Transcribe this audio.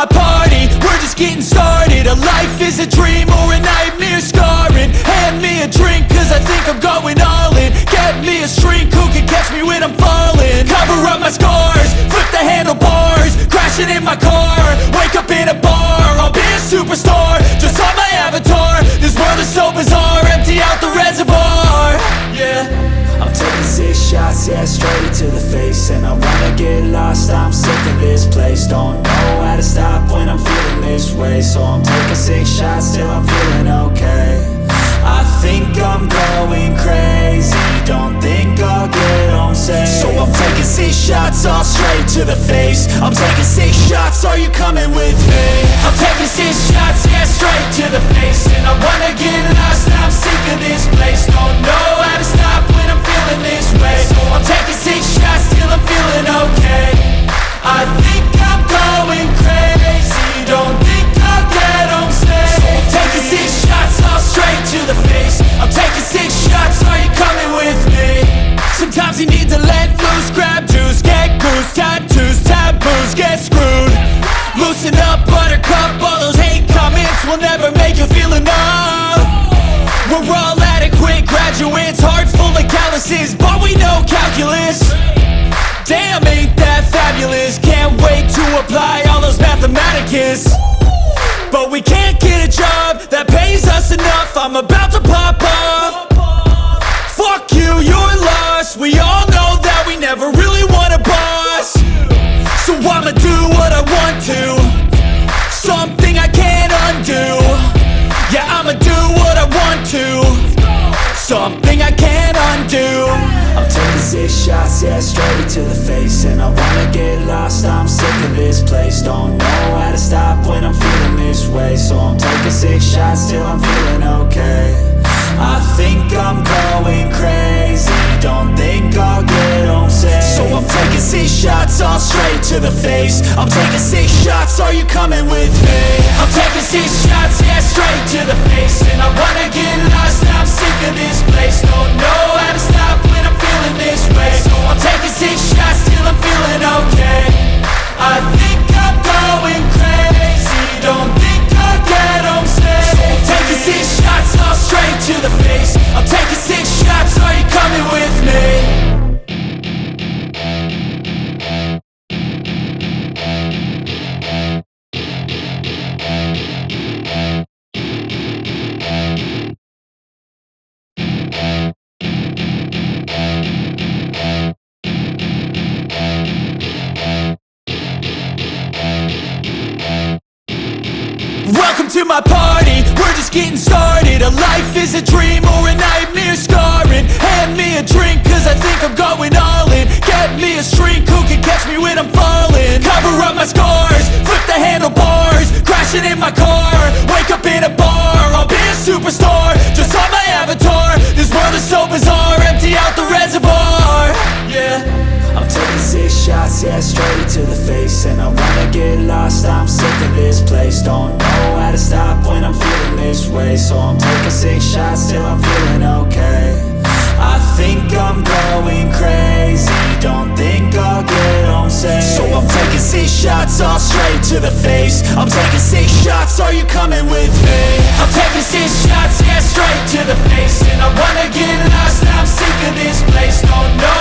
my party, we're just getting started. A life is a dream or a nightmare scarring. Hand me a drink cause I think I'm going all in. Get me a shrink who can catch me when I'm falling. Cover up my scars, flip the handlebars, crashing in my car, wake up in a bar. I'll be a superstar, just on my avatar. This world is so bizarre, empty out the reservoir. Yeah, I'm taking 6 shots, yeah, straight to the face. And I wanna get lost, I'm sick of this place. Don't know how to stop when I'm feeling this way. So I'm taking 6 shots till I'm feeling okay. I think I'm going crazy, don't think I'll get home safe. So I'm taking 6 shots, all straight to the face. I'm taking 6 shots, are you coming with me? I'm taking 6 shots, yeah, straight to the face. And I wanna get lost, I'm sick of this place. Don't know how to stop when I'm feeling this way. So I'm taking 6 shots till I'm feeling okay. I think I'm going crazy, don't think I'll get home safe. So I'm taking 6 shots, all straight to the face. I'm taking 6 shots, are you coming with me? Sometimes you need to let loose, grab juice, get goose, tattoos, taboos, get screwed. Loosen up, buttercup, all those hate comments will never make you feel enough. We're all adequate graduates, hearts full of calluses, but we know calculus. Damn, ain't that fabulous? Can't wait to apply all those mathematicus. But we can't get a job that pays us enough. I'm about to pop off. Fuck you, you're lost. We all know that we never really want a boss. So I'ma do what I want to, something I can't undo. Yeah, I'ma do what I want to, something I can't undo. I'm taking 6 shots, yeah, straight to the face. And I wanna get lost, I'm sick of this place. Don't know how to stop when I'm feeling this way. So I'm taking 6 shots till I'm feeling okay. I think I'm going crazy, don't think I'll get home safe. So I'm taking 6 shots, all straight to the face. I'm taking 6 shots, are you coming with me? I'm taking 6 shots, yeah, straight to the face. And I wanna get lost, I'm sick of this place. Don't know how to stop when I'm feeling this way. So I'm taking 6 shots till I'm feeling okay. I think I'm going crazy, don't think I'll get home safe. So I'm taking 6 shots, all straight to the face. I'm taking 6 shots, are you coming with me? Welcome to my party, we're just getting started. A life is a dream or a nightmare scarring. Hand me a drink cause I think I'm going all in. Get me a shrink who can catch me when I'm falling. Cover up my scars, flip the handlebars, crashing in my car, wake up in a bar. I'll be a superstar, just on my avatar. This world is so bizarre, empty out the reservoir. Yeah, I'm taking 6 shots, yeah, straight to the face. And I wanna get lost, I'm sick of this place. Don't know how to stop when I'm feeling this way. So I'm taking 6 shots till I'm feeling okay. I think I'm going crazy, don't think I'll get home safe. So I'm taking 6 shots, all straight to the face. I'm taking 6 shots, are you coming with me? I'm taking 6 shots, yeah, straight to the face. And I wanna get lost, I'm sick of this place. Don't know